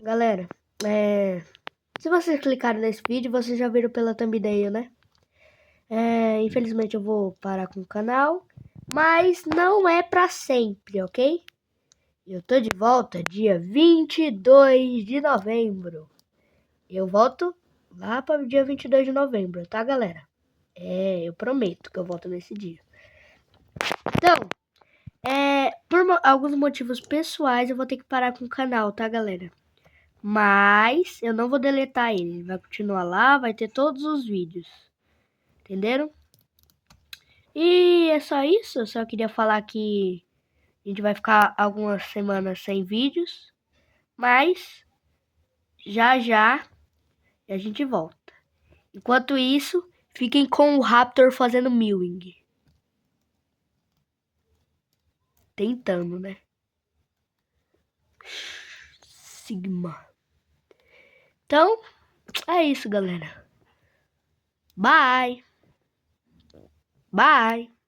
Galera, se vocês clicarem nesse vídeo, vocês já viram pela thumbnail, né? Infelizmente eu vou parar com o canal, mas não é pra sempre, ok? Eu tô de volta dia 22 de novembro. Eu volto lá para o dia 22 de novembro, tá, galera? Eu prometo que eu volto nesse dia. Então, por alguns motivos pessoais, eu vou ter que parar com o canal, tá, galera? Mas eu não vou deletar ele vai continuar lá, vai ter todos os vídeos. Entenderam? E é só isso, eu só queria falar que a gente vai ficar algumas semanas sem vídeos, mas já já a gente volta. Enquanto isso, fiquem com o Raptor fazendo mewing. Tentando, né? Sigma. Então, é isso, galera. Bye. Bye.